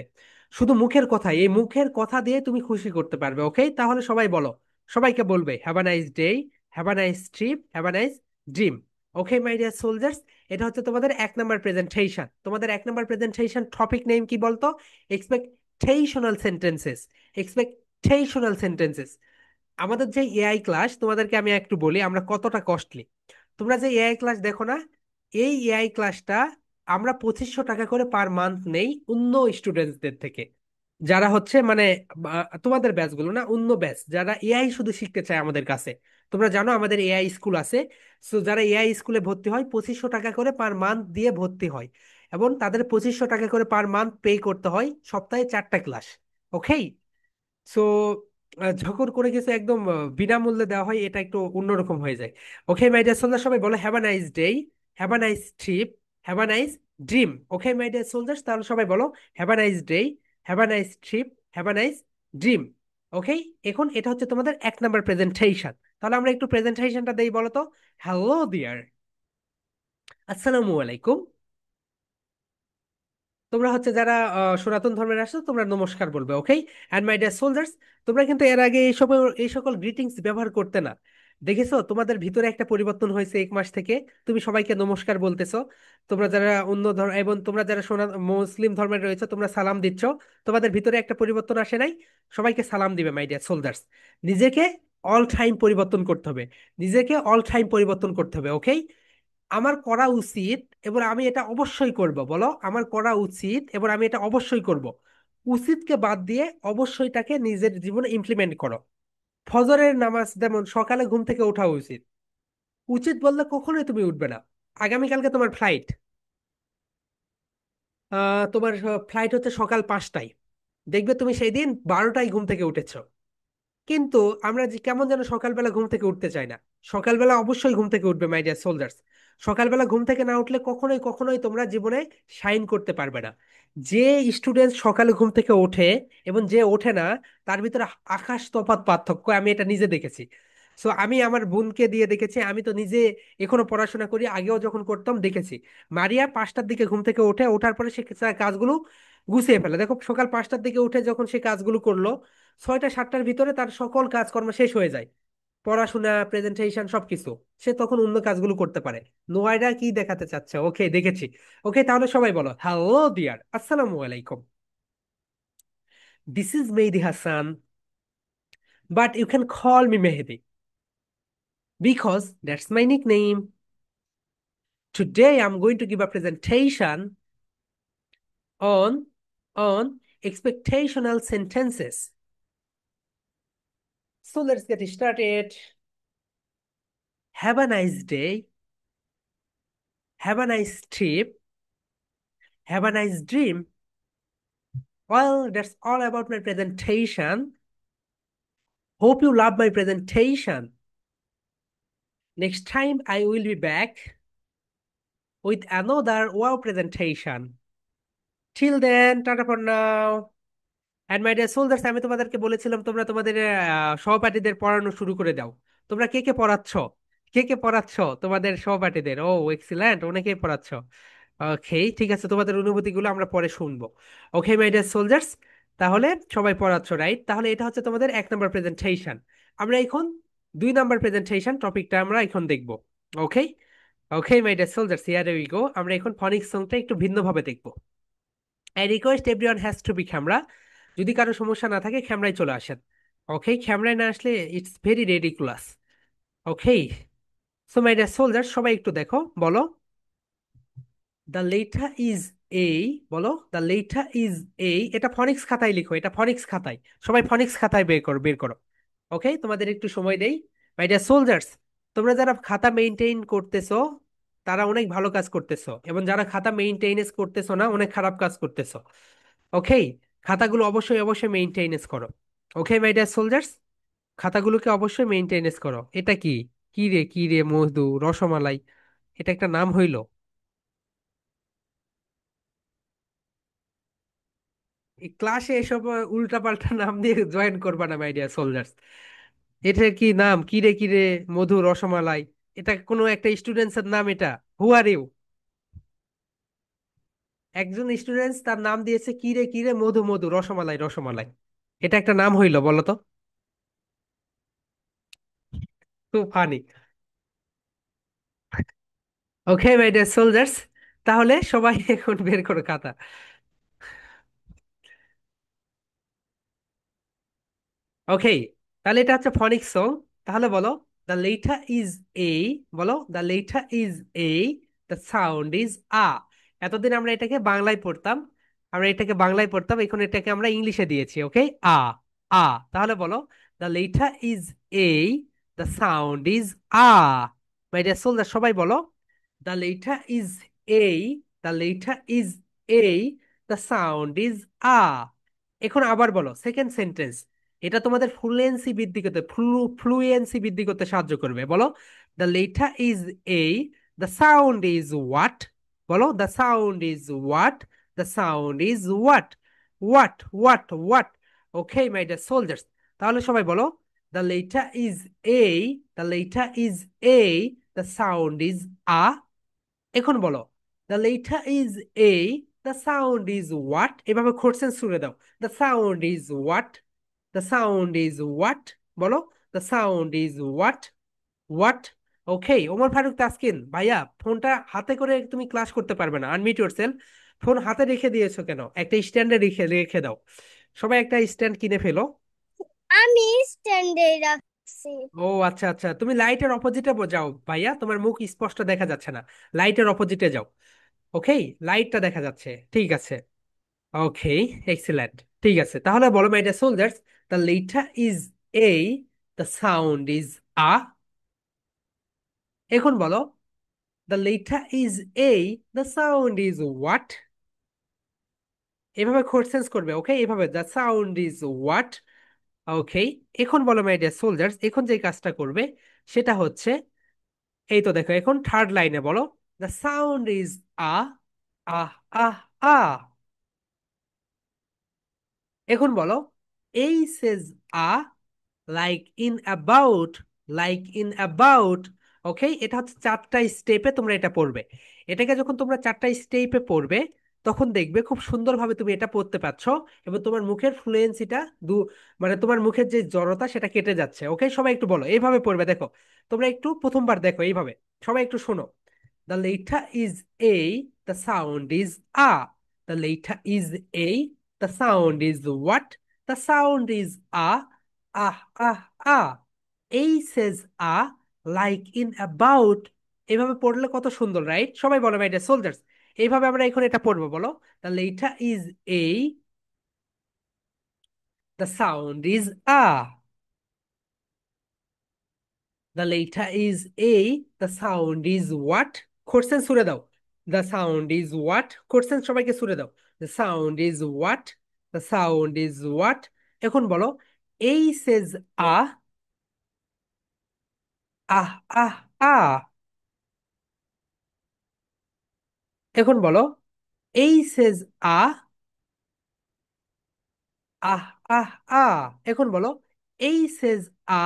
শুধু মুখের কথা, এই মুখের কথা দিয়ে তুমি খুশি করতে পারবে। ওকে, তাহলে সবাই বলো, সবাইকে বলবে have a nice day. Have a nice trip. Have a nice dream. Okay my dear soldiers, এটা হচ্ছে তোমাদের 1 নম্বর প্রেজেন্টেশন। তোমাদের 1 নম্বর প্রেজেন্টেশন টপিক নেম কি বলতো? এক্সপেকটেশনাল সেন্টেন্সেস। এক্সপেকটেশনাল সেন্টেন্সেস। আমাদের যে এআই ক্লাস, তোমাদেরকে আমি একটু বলি আমরা কতটা কস্টলি। তোমরা যে এআই ক্লাস দেখো না, এই এআই ক্লাসটা আমরা 2500 টাকা করে পার মান্থ নেই অন্য স্টুডেন্টসদের থেকে, যারা হচ্ছে মানে তোমাদের ব্যাচ গুলো না, অন্য ব্যাচ যারা এআই শুধু শিখতে চায় আমাদের কাছে। তোমরা জানো আমাদের এআই স্কুল আছে। সো যারা এআই স্কুলে ভর্তি হয় 2500 টাকা করে পার মান্থ দিয়ে ভর্তি হয়, এবং তাদের 2500 টাকা করে পার মান্থ পে করতে হয় সপ্তাহে 4টা ক্লাস। ওকে। সো যখন করে কিছু একদম বিনামূল্যে দেওয়া হয়, এটা একটু অন্যরকম হয়ে যায়। ওকে মাই ডিয়ার সোলজার, সবাই বলো have a nice day. Have a nice trip. Have a nice dream. Okay my dear soldiers, তাহলে সবাই বলো have a nice day. Have a nice trip. Have a nice dream. Okay. এখন এটা হচ্ছে তোমাদের 1 নম্বর presentation. তাহলে আমরা একটু প্রেজেন্টেশনটা দেই, বলো তো। হ্যালো ডিয়ার, আসসালামু আলাইকুম। তোমরা হচ্ছে যারা সনাতন ধর্মের আসছো, তোমরা নমস্কার বলবে। ওকে। অ্যান্ড মাই ডিয়ার সোলজার্স, তোমরা কিন্তু এর আগে এই সকল গ্রিটিংস ব্যবহার করতে না। দেখেছো তোমাদের ভিতরে একটা পরিবর্তন হয়েছে 1 মাস থেকে। তুমি সবাইকে নমস্কার বলতেছো। তোমরা যারা অন্য ধর্ম এবং তোমরা যারা মুসলিম ধর্মের রয়েছে, তোমরা সালাম দিচ্ছ। তোমাদের ভিতরে একটা পরিবর্তন আসে নাই? সবাইকে সালাম দিবে মাই ডিয়ার সোলজার্স। নিজেকে অল টাইম পরিবর্তন করতে হবে। নিজেকে অল টাইম পরিবর্তন করতে হবে। ওকে। আমার করা উচিত এবং আমি এটা অবশ্যই করব। বলো আমার করা উচিত এবং আমি এটা অবশ্যই করব। উচিতকে বাদ দিয়ে অবশ্যইটাকে নিজের জীবনে ইমপ্লিমেন্ট করো। ফজরের নামাজ যেমন সকালে ঘুম থেকে ওঠা উচিত। উচিত বললে কখনোই তুমি উঠবে না। আগামীকালকে তোমার ফ্লাইট, তোমার ফ্লাইট হচ্ছে সকাল 5টায়। দেখবে তুমি সেই দিন 12টায় ঘুম থেকে উঠেছো। কিন্তু আমরা যে কেমন যেন সকালবেলা ঘুম থেকে উঠতে চাই না। সকালবেলা অবশ্যই ঘুম থেকে উঠবে মাই ডিয়ার সোলজার্স। সকালবেলা ঘুম থেকে না উঠলে কখনোই কখনোই তোমরা জীবনে শাইন করতে পারবে না। যে স্টুডেন্ট সকালে ঘুম থেকে ওঠে এবং যে ওঠে না, তার ভিতরে আকাশ তফাৎ পার্থক্য, আমি এটা নিজে দেখেছি। সো আমি আমার বোনকে দিয়ে দেখেছি, আমি তো নিজে এখনো পড়াশোনা করি, আগেও যখন করতাম দেখেছি। মারিয়া 5টার দিকে ঘুম থেকে ওঠে, ওঠার পরে সে তার কাজগুলো গুছিয়ে ফেলে। দেখো সকাল 5টার দিকে উঠে যখন সে কাজগুলো করলো, 6টা 7টার ভিতরে তার সকল কাজকর্ম শেষ হয়ে যায়। পড়াশোনা, প্রেজেন্টেশন সবকিছু। সে তখন অন্য কাজগুলো করতে পারে। নোয়াইডা কি দেখাতে চাচ্ছে? ওকে, দেখেছি। ওকে, তাহলে সবাই বলো হ্যালো ডিয়ার, আসসালামু আলাইকুম। This is Mehedi Hasan, but you can call me Mehedi because that's my nickname. Today I'm going to give a presentation on expectational sentences. So let's get started. Have a nice day. Have a nice trip, have a nice dream, well, that's all about my presentation. Hope you love my presentation. Next time I will be back with another wow presentation. Till then, tata for now. And my dear soldiers, আমি তোমাদেরকে বলেছিলাম তোমরা তোমাদের সহপাঠীদের পড়ানো শুরু করে দাও। তোমরা কে কে পড়াচ্ছ? কে কে পড়াচ্ছ তোমাদের সহপাঠীদের? ও এক্সিলেন্ট, অনেকেই পড়াচ্ছ। ওকে, ঠিক আছে, তোমাদের অনুভূতিগুলো আমরা পরে শুনবো। ওকে মাই ডিয়ার সোলজার্স, তাহলে সবাই পড়াচ্ছ, রাইট? তাহলে এটা হচ্ছে তোমাদের 1 নম্বর প্রেজেন্টেশন। আমরা এখন 2 নম্বর প্রেজেন্টেশন টপিকটা আমরা এখন দেখবো। Okay, okay my dear soldiers, here we go. আমরা এখন ফনিক্স সংটা একটু ভিন্নভাবে দেখবো। I request everyone has to be camera. যদি কারো সমস্যা না থাকে ক্যামেরায় চলে আসেন। ওকে, ক্যামেরায় না আসলে it's very ridiculous. Okay, so my dear soldier, সবাই একটু দেখো, বলো দ্য লেটার ইজ এই। বলো দ্য লেটার ইজ এই। এটা ফনিক্স খাতায় লিখো, এটা ফনিক্স খাতায়। সবাই ফনিক্স খাতায় বের করো, বের করো। ওকে, তোমাদের একটু সময় দেই। মাই ডিয়ার সোলজার্স, তোমরা যারা খাতা মেইনটেইন করতেছো তারা অনেক ভালো কাজ করতেছো, এবং যারা খাতা মেইনটেইনেন্স করতেছো না অনেক খারাপ কাজ করতেছো। ওকে, খাতাগুলো অবশ্যই অবশ্যই মেইনটেনেন্স করো। ওকে মাই ডিয়ার সোলজার্স, খাতাগুলোকে অবশ্যই মেইনটেনেন্স করো। এটা কি? কি রে, কি রে, মধু রসমালাই, এটা একটা নাম হইলো? এই ক্লাসে এসব উল্টাপাল্টা নাম দিয়ে জয়েন করবা না মাই ডিয়ার সোলজার্স। এটা কি নাম? কি রে, কি রে, মধু রসমালাই, এটা কোনো একটা স্টুডেন্টসের নাম? এটা হু আর ইউ? একজন স্টুডেন্টস তার নাম দিয়েছে কি রে, কি রে, মধু মধু, রসমালাই রসমালাই। এটা একটা নাম হইলো বলো তো? খুব funny. Okay my dear soldiers, তাহলে সবাই এখন বের করো খাতা। ওকে, তাহলে এটা হচ্ছে ফনিক সং। তাহলে বলো দ্য লেটার ইজ এ। বলো the letter is A, the sound is a. এতদিন আমরা এটাকে বাংলায় পড়তাম, আমরা এটাকে বাংলায় পড়তাম, এখন এটাকে আমরা ইংলিশে দিয়েছি। ওকে, আ, আ। তাহলে বলো the letter is A, the sound is a. My dear soldier, সবাই বলো the letter is A, the letter is A, the sound is আ। এখন আবার বলো সেকেন্ড সেন্টেন্স। এটা তোমাদের ফ্লুয়েন্সি বৃদ্ধি করতে, ফ্লুয়েন্সি বৃদ্ধি করতে সাহায্য করবে। বলো the letter is A, the sound is what. বলো the sound is what, the sound is what, what what what. Okay my dear soldiers, তাহলে সবাই বলো the letter is A, the letter is A, the sound is আ। এখন বলো the letter is A, the sound is what. এভাবে question শুরু দাও। The sound is what, the sound is what. বলো the sound is what, what. ওকে, ওমর ফারুক তাসকিন ভাইয়া, ফোনটা হাতে করে তুমি ক্লাস করতে পারবে না, আনমিউট ইয়োরসেলফ। ফোন হাতে রেখে দিয়েছো কেন? একটা স্ট্যান্ডে রেখে রেখে দাও। সবাই একটা স্ট্যান্ড কিনে ফেলো। আমি স্ট্যান্ডে রাখছি। ও আচ্ছা আচ্ছা, তুমি লাইটের অপোজিটে যাও ভাইয়া, তোমার মুখ স্পষ্ট দেখা যাচ্ছে না। লাইটের অপোজিটে যাও। ওকে, লাইটটা দেখা যাচ্ছে, ঠিক আছে। Okay, excellent. ঠিক আছে, তাহলে বলো my dear soldiers, the letter is A, the sound is আ। এখন বলো the letter is A, the sound is what. এভাবে কোশ্চেন্স করবে। ওকে, এভাবে the sound is what. Okay, এখন বলো মাই ডিয়ার সোলজার্স, এখন যে কাজটা করবে সেটা হচ্ছে, এই তো দেখো, এখন থার্ড লাইনে বলো the sound is a, ah ah a. এখন বলো A says a, like in about, like in about. Okay, এটা হচ্ছে 4টা স্টেপে তোমরা এটা পড়বে। এটাকে যখন তোমরা 4টা স্টেপে পড়বে তখন দেখবে খুব সুন্দরভাবে তুমি এটা পড়তে পারছো, এবং তোমার মুখের ফ্লুয়েন্সিটা দু মানে তোমার মুখের যে জড়তা সেটা কেটে যাচ্ছে। ওকে, সবাই একটু বলো, এইভাবে পড়বে। দেখো, তোমরা একটু প্রথমবার দেখো এইভাবে, সবাই একটু শোনো। The letter is A, the sound is A. The letter is A, the sound is what? The sound is A. Ah, ah, ah. A says A, like in about. এইভাবে পড়লে কত সুন্দর, রাইট? সবাই বলো মাই ডিয়ার সোলজার্স, এইভাবে আমরা এখন এটা পড়বো। বলো the letter is A, the sound is A. The letter is A, the sound is what? Question ছুড়ে দাও। দ্য সাউন্ড ইজ হোয়াট করছেন, সবাইকে সুরে দাও। The sound is what, the sound is what. এখন বলো A says a, ah ah a. এখন বলো A says a, ah ah a. এখন বলো A says a,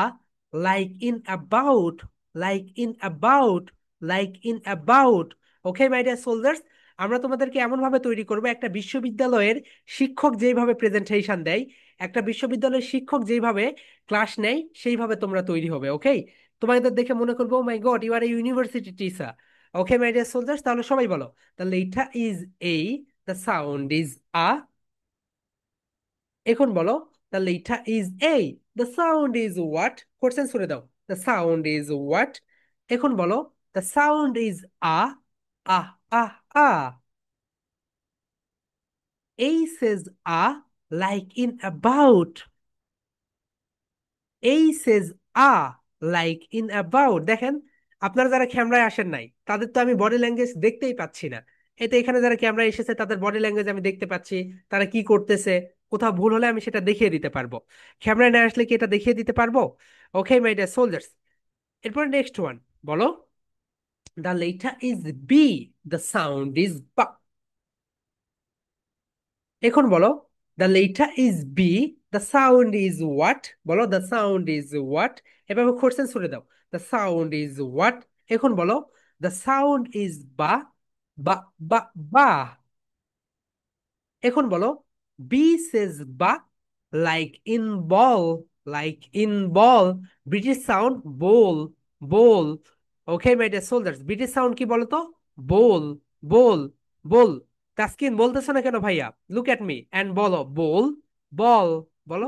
like in about, like in about, like in about. Okay my dear soldiers, আমরা তোমাদেরকে এমন ভাবে তৈরি করবো, একটা বিশ্ববিদ্যালয়ের শিক্ষক যেইভাবে প্রেজেন্টেশন দেয়, একটা বিশ্ববিদ্যালয়ের শিক্ষক যেইভাবে ক্লাস নেয়, সেইভাবে তোমরা তৈরি হবে। ওকে, তোমাদের দেখে মনে করবো my god you are a university teacher. Okay my dear soldiers, তাহলে সবাই বলো the letter is A, the sound is আ। এখন বলো the letter is A, the sound is what. Question শুনে দাও, দ্য সাউন্ড ইজ হোয়াট। এখন বলো the sound is a, ah ah a. A says a, like in about, A says a, like in about. দেখেন, আপনারা যারা ক্যামেরায় আসেন নাই তাদের তো আমি বডি ল্যাঙ্গুয়েজ দেখতেই পাচ্ছি না। এতে এখানে যারা ক্যামেরায় এসেছে তাদের বডি ল্যাঙ্গুয়েজ আমি দেখতে পাচ্ছি, তারা কি করতেছে। কোথাও ভুল হলে আমি সেটা দেখিয়ে দিতে পারবো। ক্যামেরায় না আসলে কি এটা দেখিয়ে দিতে পারবো? ওকে মাই ডিয়ার সোলজার্স, এরপর নেক্সট ওয়ান বলো the letter is B, the sound is ba. এখন বলো the letter is B, the sound is what. বলো দ্য সাউন্ড ইজ হোয়াট। এভাবে কোশ্চেন শুনে দাও, দ্য সাউন্ড ইজ হোয়াট। এখন বলো the sound is ba, ba ba বা। এখন বলো B says ba, like in ball, like in ball. British sound ball, ball. Okay my dear soldiers, British sound কি বলো তো? বোল, বোল, বোল। তাসকিন বলতেছো না কেন ভাইয়া? লুক এট মি অ্যান্ড বলো বোল, বল। বলো,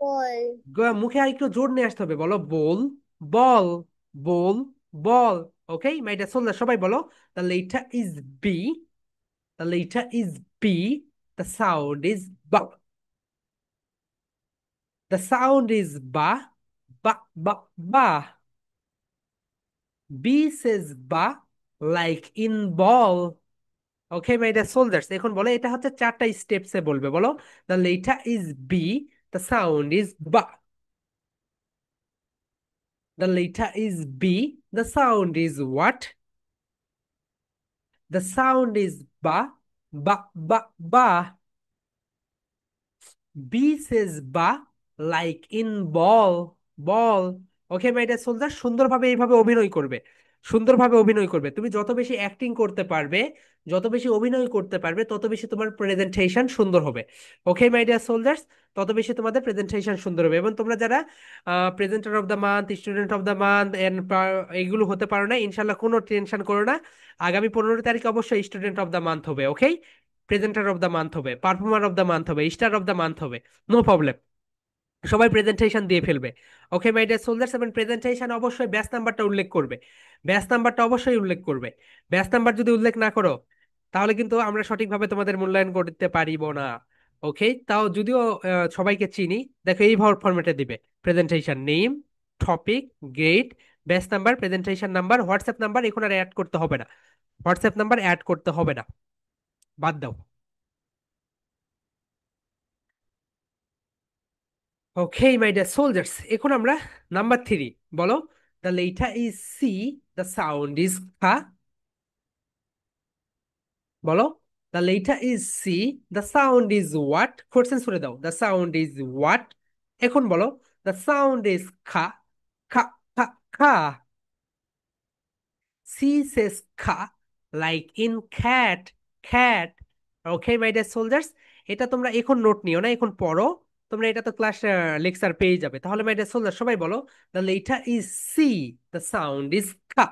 Ball. মুখে আর একটু জোর নিয়ে আসতে হবে। বলো বোল, বল, বোল, বল। ওকে মাই ডিয়ার সোলজার, সবাই বলো the letter is B, the letter is B, the sound is B. The sound is ba, ba, ba, ba. B says ba, like in ball. Okay my dear soldiers, এখন বলো এটা হচ্ছে চারটা স্টেপসে বলবে। বলো the letter is B, the sound is ba. The letter is B, the sound is what. The sound is ba, ba ba ba. B says ba, like in ball, ball. Okay my dear soldier, সুন্দরভাবে এইভাবে অভিনয় করবে, সুন্দরভাবে অভিনয় করবে। তুমি যত বেশি অ্যাক্টিং করতে পারবে, যত বেশি অভিনয় করতে পারবে, তত বেশি তোমার প্রেজেন্টেশন সুন্দর হবে। ওকে মাই ডিয়ার সোলজার্স, তত বেশি তোমাদের প্রেজেন্টেশন সুন্দর হবে। এবং তোমরা যারা presenter of the month, student of the month and এইগুলো হতে পারো না, ইনশাল্লাহ কোনো টেনশন করো না। আগামী 15 তারিখে অবশ্যই স্টুডেন্ট অফ দ্য মান্থ হবে। ওকে, প্রেজেন্টার অফ দ্য মান্থ হবে, পারফর্মার অফ দ্য মান্থ হবে, স্টার অফ দ্য মান্থ হবে। নো প্রবলেম, সবাই প্রেজেন্টেশন দিয়ে ফেলবে। ওকে মাই ডিয়ার সোলজার্স, এবং প্রেজেন্টেশন অবশ্যই ব্যাচ নাম্বারটা উল্লেখ করবে, ব্যাচ নাম্বারটা অবশ্যই উল্লেখ করবে। ব্যাচ নাম্বার যদি উল্লেখ না করো তাহলে কিন্তু আমরা সঠিকভাবে তোমাদের মূল্যায়ন করতে পারিব না। ওকে, তাও যদিও সবাইকে চিনি, দেখো এই ফরম্যাটে দিবে presentation name, topic, grade, batch number, presentation number, WhatsApp number. এখন আর অ্যাড করতে হবে না, হোয়াটসঅ্যাপ নাম্বার অ্যাড করতে হবে না, বাদ দাও। ওকে মাই ডিয়ার সোলজার্স, এখন আমরা নাম্বার 3 বলো the letter is C, the sound is kha. বলো the letter is C, the sound is what. Question শুনে দাও, দ্য সাউন্ড ইজ হোয়াট। এখন বলো the sound is ka, ka, ka, খা। C says খা, like in cat, cat. Okay my dear soldiers, এটা তোমরা এখন নোট নিও না, এখন পড়ো। তোমরা এটা তো ক্লাস লেকচার পেয়ে যাবে। তাহলে মাই ডিয়ার সোলজার সবাই বলো the letter is C, the sound is kha.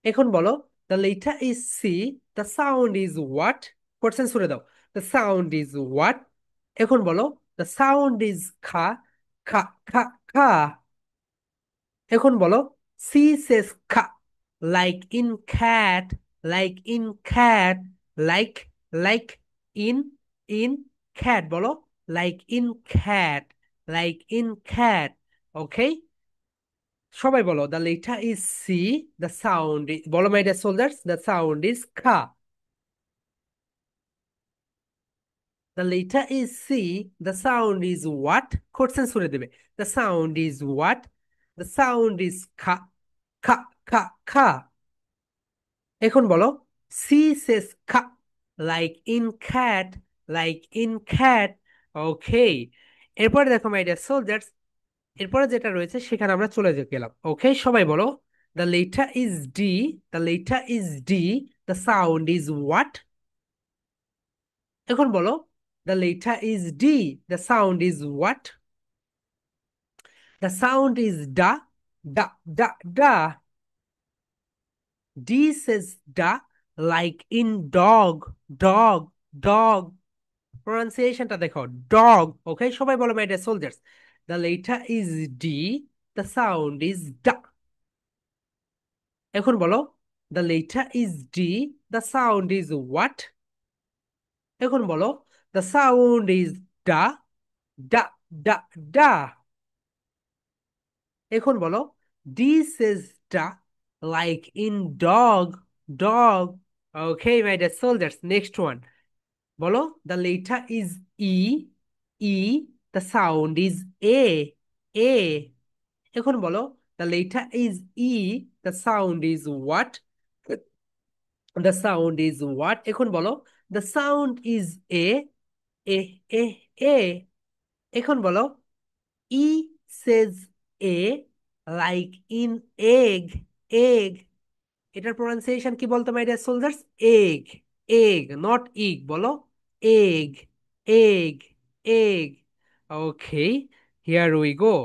এখন বলো the letter is C, the sound is what. Question শুনে দাও, দ্য সাউন্ড ইজ হোয়াট। এখন বলো the sound is ka, ka, ka, ka. এখন বলো সি সেস খা, like in cat, like in cat, like, like in, in cat. বলো like in cat, like in cat. Okay, সবাই বলো, the letter is C, the sound, বলো my dear soldiers, the sound is ka. The letter is C, the sound is what, question শুনে দেবে। The sound is what, the sound is ka, ka, ka, ka. এখন বলো, C says খা, like in cat, like in cat. ওকে, এরপরে দেখো my dear soldiers, এরপরে যেটা রয়েছে সেখানে আমরা চলে গেলাম। ওকে, সবাই বলো, the letter is D, the letter is D, the sound is what. এখন বলো, the letter is D, the sound is what. The sound is ডা, ডা, ডা, ডা। D says da, like in dog, dog, dog. প্রনাউন্সিয়েশনটা দেখো, dog. Okay, সবাই বলো my dear soldiers, the letter is D, the sound is da. এখন বলো, the letter is D, the sound is what. এখন বলো, দ্য সাউন্ড ইজ ডা, ডা, ডা, ডা। এখন বলো, D says da, like in dog, dog. Okay my dear soldiers, next one. বলো, the letter is E, E, the sound is e, e. এখন বলো, the letter is E, the sound is what, the sound is what. এখন বলো, the sound is e, e, e, e. এখন বলো, E says e, like in egg, egg. এটার pronunciation কি বলতো my dear soldiers? Egg, egg, not ig, বলো egg, egg, egg. Okay, here we go.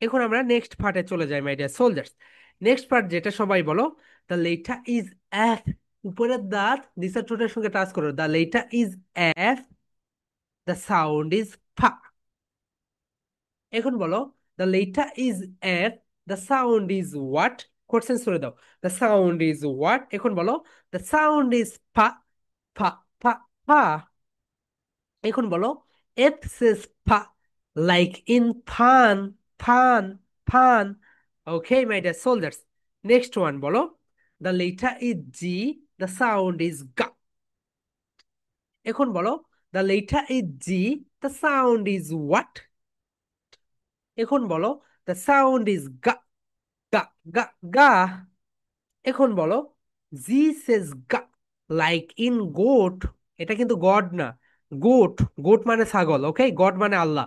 এখন আমরা নেক্সট পার্টে চলে যাই my dear soldiers. Next part যেটা, সবাই বলো, দ্য লেটার ইজ এফ। উপরের দাঁত নিচের ঠোঁটের সঙ্গে টাচ করো, the letter is F, the sound is ফা। এখন বলো, the letter is F, the sound is what, question করে দাও। The sound is what. এখন বলো, দ্য সাউন্ড ইজ ফা, ফা, ফা, ফা। এখন বলো, F says fa, like in fun, fun, fun. Okay my dear soldiers, next one বলো, the letter is G, the sound is ga. এখন বলো, the letter is G, the sound is what. এখন বলো, দ্য সাউন্ড ইজ গা, গা, গা, গা। এখন বলো, জি সেজ গা, লাইক ইন গোট। এটা কিন্তু গড না, গোট। গোট মানে ছাগল, ওকে, গড মানে আল্লাহ।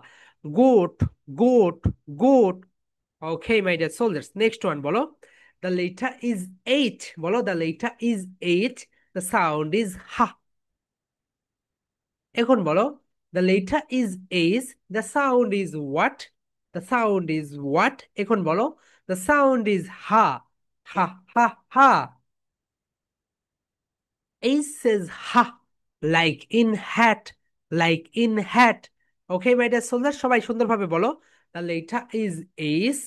Goat, goat, goat. Okay my dear soldiers, next one বলো, দ্য লেটার ইজ এইচ। বলো, the letter is H, the sound is ha. এখন বলো, the letter is H, the sound is what, the sound is what. এখন বলো, the sound is ha, ha, ha, ha. Ace says ha, like in hat, like in hat. Okay, my dear soldiers, সবাই সুন্দরভাবে বলো, the letter is ace,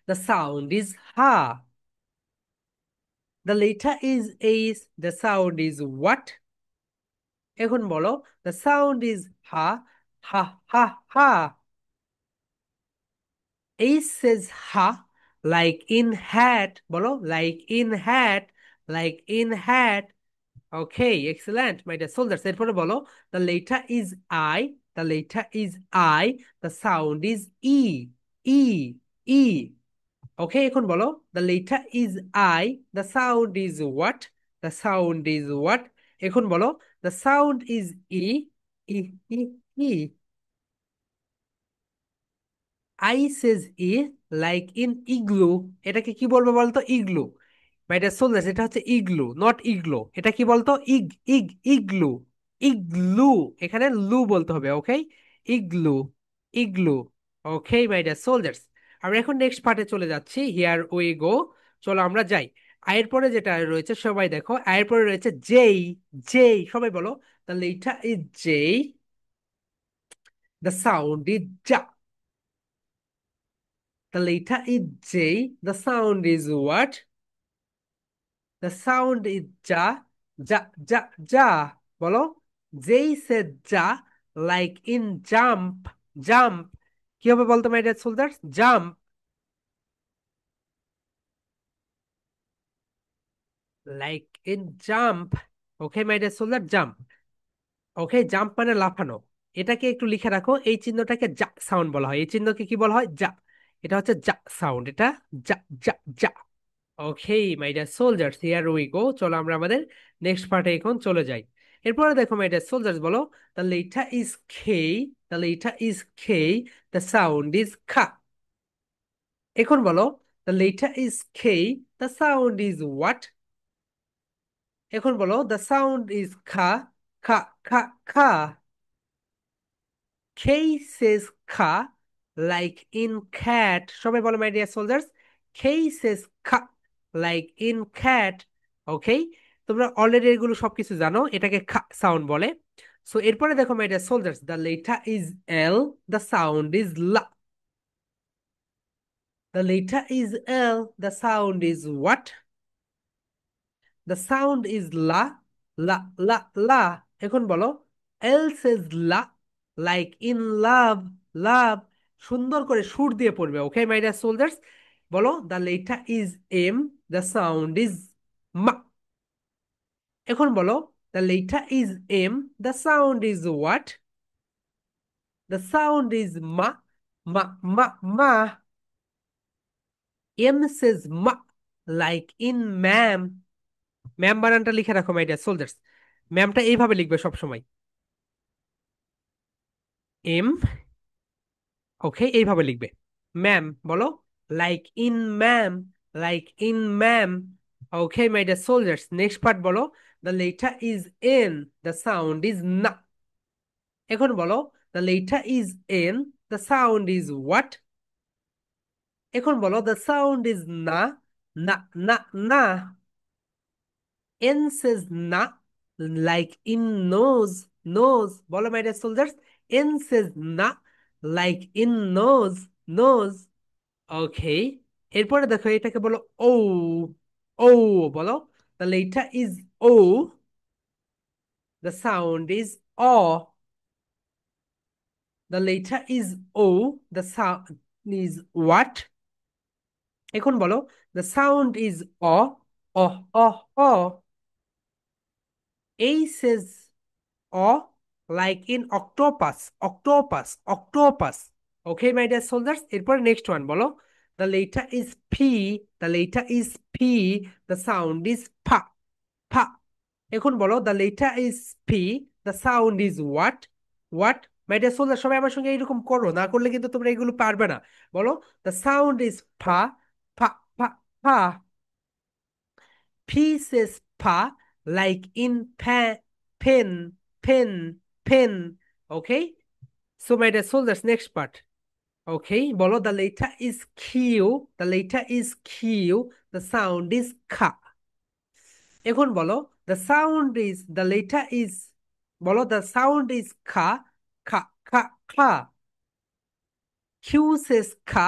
the sound is ha. The letter is ace, the sound is what? এখন বলো, the sound is ha, ha, ha, ha. Ace says ha, like in hat. বলো, like in hat, like in hat. Okay, excellent, my dear soldiers. এরপরে বলো, the letter is I, the letter is I, the sound is E, E, E. Okay, এখন বলো, the letter is I, the sound is what? The sound is what? এখন বলো, the sound is E, E, E, E. I says E, like in igloo. এটাকে কি বলবো বলতো? Igloo. মাই dear soldiers, এটা হচ্ছে ইগলু, নট ইগলো। এটা কি বলতো? Ig, ig, igloo, igloo. এখানে লু বলতে হবে, okay, igloo, igloo. Okay my dear soldiers, আমরা এখন নেক্সট পার্টে চলে যাচ্ছি। হিয়ার উই গো, চলো আমরা যাই। আয়ের পরে যেটা রয়েছে, সবাই দেখো, আয়ের পরে রয়েছে জেই, জেই। সবাই বলো, the letter is J, the sound is জা। The letter is J. The sound is what? The sound is ja, ja, ja, ja. বলো, J said ja, like in jump, jump. কি হবে বলতো my dear soldiers? Jump. Like in jump. Okay my dear soldier, jump. Okay, jump মানে লাফানো। এটাকে একটু লিখে রাখো, এই চিহ্নটাকে যা সাউন্ড বলা হয়, এই চিহ্নকে কি বলা হয়? যা। এটা হচ্ছে যা সাউন্ড, এটা যা, যা, যা। Okay my dear soldiers, here we go. চলো আমরা আমাদের নেক্সট পার্টে এখন চলে যাই। এরপরে দেখো মাই ডিয়ার সোলজার্স, বলো দ্য লেটার ইজ খে, দ্য লেটার ইজ খে, দ্য সাউন্ড ইজ খা। এখন বলো দ্য লেটার ইজ খে, দ্য সাউন্ড ইজ হোয়াট। এখন বলো the sound is ka, ka, ka, খা। K says ka, like in cat. সবাই বলো my dear soldiers, K says ka, like in cat. Okay, তোমরা already এগুলো সবকিছু জানো, এটাকে খা সাউন্ড বলে। সো এরপরে দেখো my dear soldiers, the letter is L, the sound is la. The letter is L, the sound is what? The sound is la, la, la, la. এখন বলো L says la, like in love, love. সুন্দর করে সুর দিয়ে পড়বে, okay my dear soldiers. বলো the letter is M, the sound is ma. এখন বলো the letter is M, the sound is what? The sound is ma, ma, ma, মা। M সেজ মা, লাইক ইন ম্যাম। ম্যাম বানানটা লিখে রাখো মাই dear soldiers. ম্যামটা এইভাবে লিখবে সবসময়, এম। ওকে, এইভাবে লিখবে ম্যাম। বলো like in ma'am, like in ma'am. Okay my dear soldiers, next part বলো the letter is N, the sound is na. এখন বলো the letter is N, the sound is what? এখন বলো দ্য সাউন্ড ইজ না, না, না, না। N says na, like in nose, nose. বলো my dear soldiers, N says na, like in nose, nose. Okay, এরপরে দেখো এটাকে বলো ও, ও। বলো the letter is O, the sound is o. The letter is O, the sound is what? এখন বলো the sound is o, o, o, o. A says o, like in octopus, octopus, octopus. Okay my dear soldiers, এরপরে next one বলো the letter is P, the letter is P, the sound is ফা, ফা। এখন বলো the letter is P, the sound is what? What? My dear soldier, সবাই আমার সঙ্গে এরকম করো, না করলে কিন্তু তোমরা এগুলো পারবে না। বলো দ্য সাউন্ড ইজ ফা, ফা, ফা, ফা। Pieces pa, like in pen, pen, pen. Okay? So, my dear soldiers, next part. Okay? Bolo, the letter is Q. The letter is Q. The sound is ka. এখন বলো the sound is, the letter is, বলো the sound is ka, ka, ka, ka. Q says ka,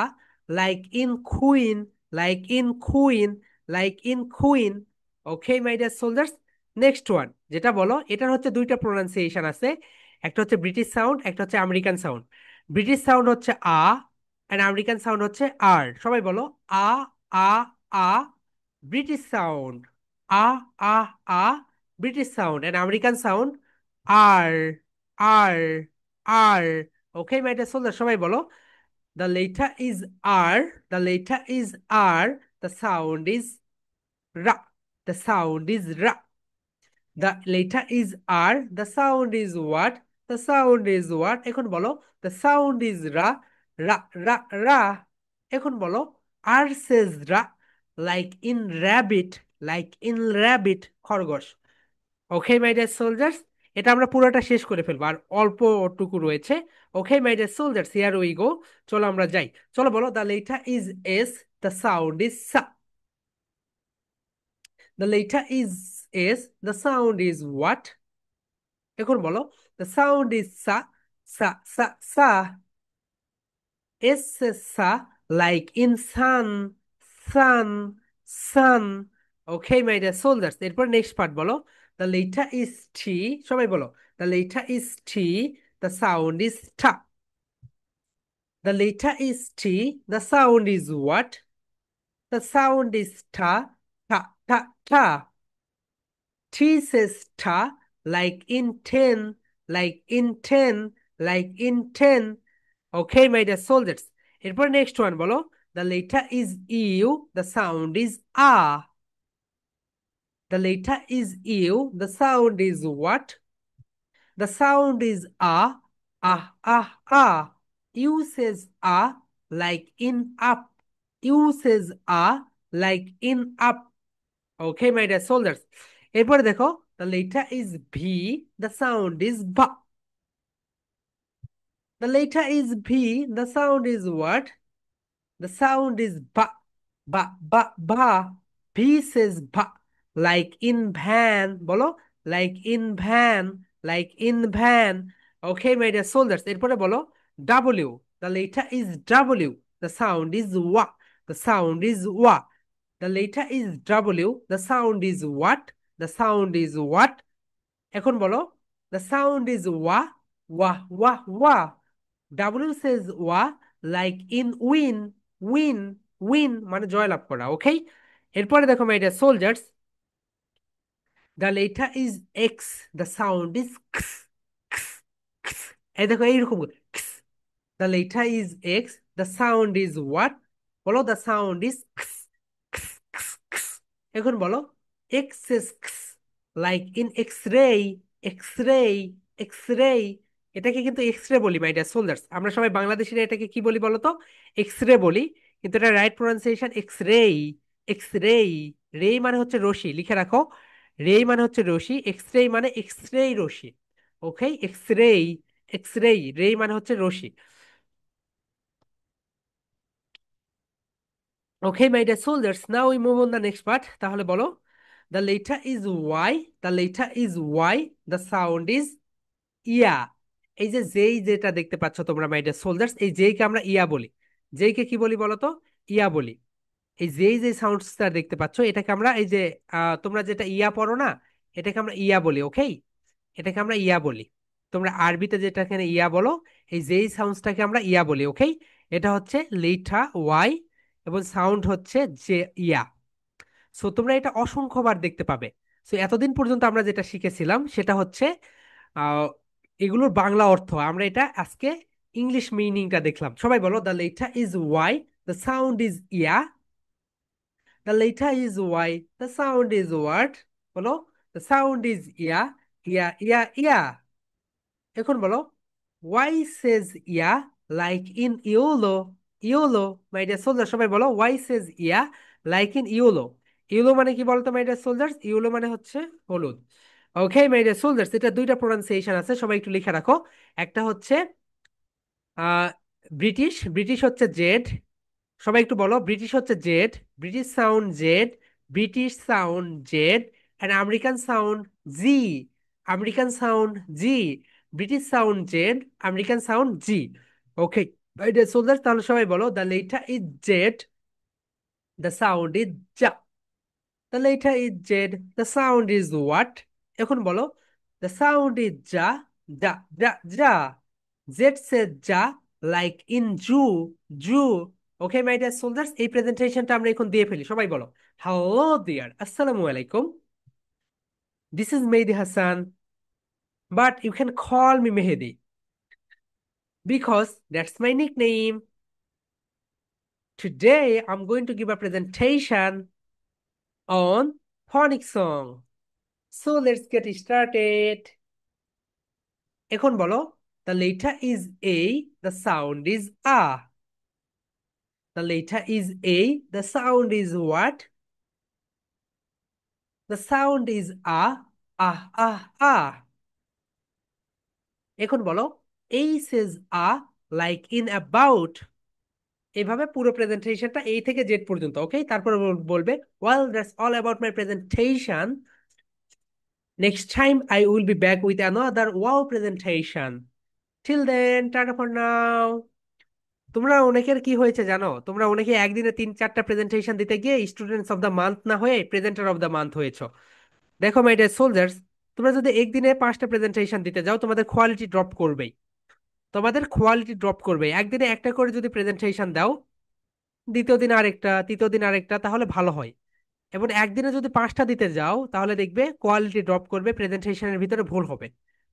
like in queen, like in queen, like in queen. Okay, my dear soldiers. Next one, যেটা বলো এটার হচ্ছে দুইটা pronunciation আছে, একটা হচ্ছে British sound, একটা হচ্ছে আমেরিকান সাউন্ড। ব্রিটিশ সাউন্ড হচ্ছে আ, এন্ড আমেরিকান সাউন্ড হচ্ছে আর। সবাই বলো ah, ah, ah. British sound ah, ah, ah. British sound and American sound R, R, R. Okay my dear soldier, সবাই বলো the letter is R, the letter is R, the sound is Ra, the sound is Ra. The letter is R, the sound is what? The sound is what? এখন বলো the sound is Ra, Ra, Ra, Ra. এখন বলো R says Ra, like in rabbit, like in rabbit, খরগোশ। ওকে my dear soldiers, এটা আমরা পুরোটা শেষ করে ফেলবো, আর অল্পটুকু রয়েছে। Okay my dear soldiers, here we go. চলো আমরা যাই। চলো বলো the letter is S, the sound is sa. The letter is S, the sound is what? এখন বলো দ্য সাউন্ড ইজ সা, সা, সা, sa. S sa, like in sun, sun, sun. Okay my dear soldiers, এরপর next part বলো the letter is T. সবাই বলো the letter is T, the sound is ta. The letter is T, the sound is what? The sound is ta, ta, ta, টা। T says ta, like in 10, like in 10, like in 10. Okay, my dear soldiers. এরপর next one বলো. The letter is U, the sound is ah. The letter is U, the sound is what? The sound is ah, ah, ah, ah. U says ah, like in up. U says ah, like in up. Okay, my dear soldiers. এরপরে দেখো, the letter is V, the sound is ba. The letter is V, the sound is what? The sound is ba, ba, ba, ba. V says ba, like in van. বলো, like in van, like in van. Okay, my dear soldiers. এরপরে বলো, W. The letter is W. The sound is wa. The sound is wa. The letter is W. The sound is what? The sound is what? এখন বলো, the sound is wa, wa, wa, wa. W says wa, like in win, win, win মানে জয়লাভ করা, okay? এরপরে দেখো my dear soldiers, the letter is X, the sound is X, X, X. এই দেখো এইরকম করে, X. The letter is X, the sound is what? বলো, the sound is X, X, X, X. এখন বলো, X is X, like in X-ray, X-ray, X-ray. এটাকে কিন্তু X-ray বলি মাই ডিয়ার সোলজার্স। আমরা সবাই বাংলাদেশিরা এটাকে কি বলি বলো তো? এক্স-রে বলি। কিন্তু এটা রাইট প্রোনাউন্সিয়েশন এক্স-রে, এক্স-রে। রে মানে হচ্ছে রশ্মি, লিখে রাখো। রে মানে হচ্ছে রশ্মি, এক্স-রে মানে এক্স-রে রশ্মি। ওকে, এক্স-রে, এক্স-রে। রে মানে হচ্ছে রশ্মি। Okay, my dear soldiers, now we move on the next part. তাহলে বলো, the letter is Y, the letter is Y, the sound is ইয়া। এই যে যেই যেটা দেখতে পাচ্ছ তোমরা মাই ডিয়ার সোলজার্স, এই যেই কে আমরা ইয়া বলি। যেই কে কি বলি বলো তো? ইয়া বলি। এই যেই যে সাউন্ডসটা দেখতে পাচ্ছ, এটাকে আমরা এই যে তোমরা যেটা ইয়া পড়ো না, এটাকে আমরা ইয়া বলি, ওকে? এটাকে আমরা ইয়া বলি। তোমরা আরবিতে যেটা এখানে ইয়া বলো, এই যেই সাউন্ডসটাকে আমরা ইয়া বলি, ওকে? এটা হচ্ছে লেটা ওয়াই, এবং সাউন্ড হচ্ছে যে ইয়া। সো তোমরা এটা অসংখ্যবার দেখতে পাবে। সো এতদিন পর্যন্ত আমরা যেটা শিখেছিলাম সেটা হচ্ছে আহ, এগুলোর বাংলা অর্থ। আমরা এটা আজকে ইংলিশ মিনিংটা দেখলাম। সবাই বলো, the letter is Y, the sound is ya. The letter is Y, the sound is what? বলো, the sound is ya, ya, ya, ya. এখন বলো, Y says ya, like in yellow, yellow. My dear soldier, সবাই বলো, Y says ya, like in yellow. Yellow মানে কি বলতো my dear soldiers? Yellow মানে হচ্ছে হলুদ। ওকে মাই ডিয়ার সোলজার্স, এটা দুইটা প্রোনাউন্সিয়েশন আছে, সবাই একটু লিখে রাখো। একটা হচ্ছে আহ ব্রিটিশ, ব্রিটিশ হচ্ছে জেড। সবাই একটু বলো, ব্রিটিশ হচ্ছে zed, British sound zed, British sound zed. And American sound zee, American sound zee. British sound zed, American sound zee. Okay my dear soldiers, তাহলে সবাই বলো, the letter is Z, the sound is জা। The letter is Z, the sound is what? এখন বলো, the sound is ja, ja, ja, ja. Z says ja, like in Jew, Jew. Okay, my dear soldiers, এই প্রেজেন্টেশনটা আমরা এখন দিয়ে ফেলি। সবাই বলো, hello dear, আসসালামু আলাইকুম। This is Mehdi Hassan, but you can call me Mehdi because that's my nickname. Today, I'm going to give a presentation on phonic song. So let's get started. এখন বলো, the letter is A, the sound is A. The letter is A, the sound is what? The sound is A, ah, ah, ah. এখন বলো, A says A, like in about. এভাবে পুরো প্রেজেন্টেশনটা A থেকে Z পর্যন্ত, ওকে? তারপর বলবে, well, that's all about my presentation. Next time I will be back with another wow presentation. Till then, tata for now. তোমরা অনেকের কি হয়েছে জানো? তোমরা অনেকে একদিনে 3-4টা প্রেজেন্টেশন দিতে গিয়ে স্টুডেন্টস অফ দ্য মান্থ না হয়ে প্রেজেন্টার অফ দ্য মান্থ হয়েছো। দেখো মাই ডিয়ার সোলজার্স, তোমরা যদি একদিনে 5টা প্রেজেন্টেশন দিতে যাও, তোমাদের কোয়ালিটি ড্রপ করবেই। তোমাদের কোয়ালিটি ড্রপ করবে। একদিনে একটা করে যদি প্রেজেন্টেশন দাও, দ্বিতীয় দিন আরেকটা, তৃতীয় দিন আরেকটা, তাহলে ভালো হয়। এবং একদিনে যদি 5টা দিতে যাও তাহলে দেখবে কোয়ালিটি ড্রপ করবে, প্রেজেন্টেশনের ভিতরে ভুল হবে।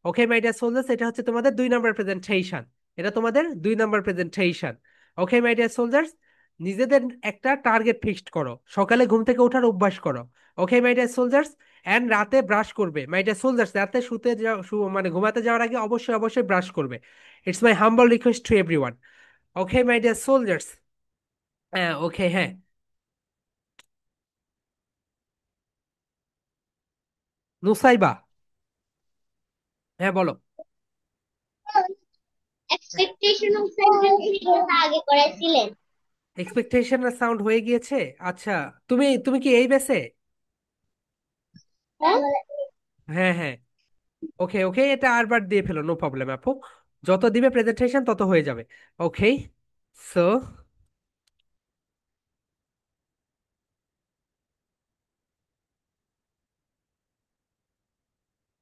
ওকে মাই ডিয়ার সোলজার্স, এটা হচ্ছে তোমাদের 2 নম্বর প্রেজেন্টেশন। এটা তোমাদের 2 নম্বর presentation. Okay my dear soldiers, নিজেদের একটা টার্গেট ফিক্সড করো, সকালে ঘুম থেকে ওঠার অভ্যাস করো। ওকে মাই ডিয়ার সোলজার্স, অ্যান্ড রাতে ব্রাশ করবে মাই ডিয়ার সোলজার্স, রাতে শুতে যাও, মানে ঘুমাতে যাওয়ার আগে অবশ্যই অবশ্যই ব্রাশ করবে। It's my humble request to everyone. Okay my dear soldiers. হ্যাঁ ওকে, হ্যাঁ। নুসাইবা, হ্যাঁ বলো। এক্সপেকটেশন অফ আগে করেছিলেন। এক্সপেকটেশন সাউন্ড হয়ে গিয়েছে। আচ্ছা, তুমি তুমি কি এই বেসে? হ্যাঁ। হ্যাঁ হ্যাঁ। ওকে ওকে, এটা আরবার দিয়ে ফেলো, নো প্রবলেম আপু। যত দিবে প্রেজেন্টেশন তত হয়ে যাবে। Okay. So,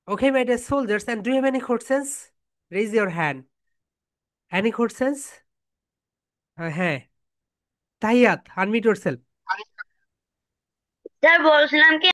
okay my dear soldiers, and do you have any questions? Raise your hand. Any questions? হ্যাঁ। Tahiyat, unmute yourself. স্যার বলছিলাম কি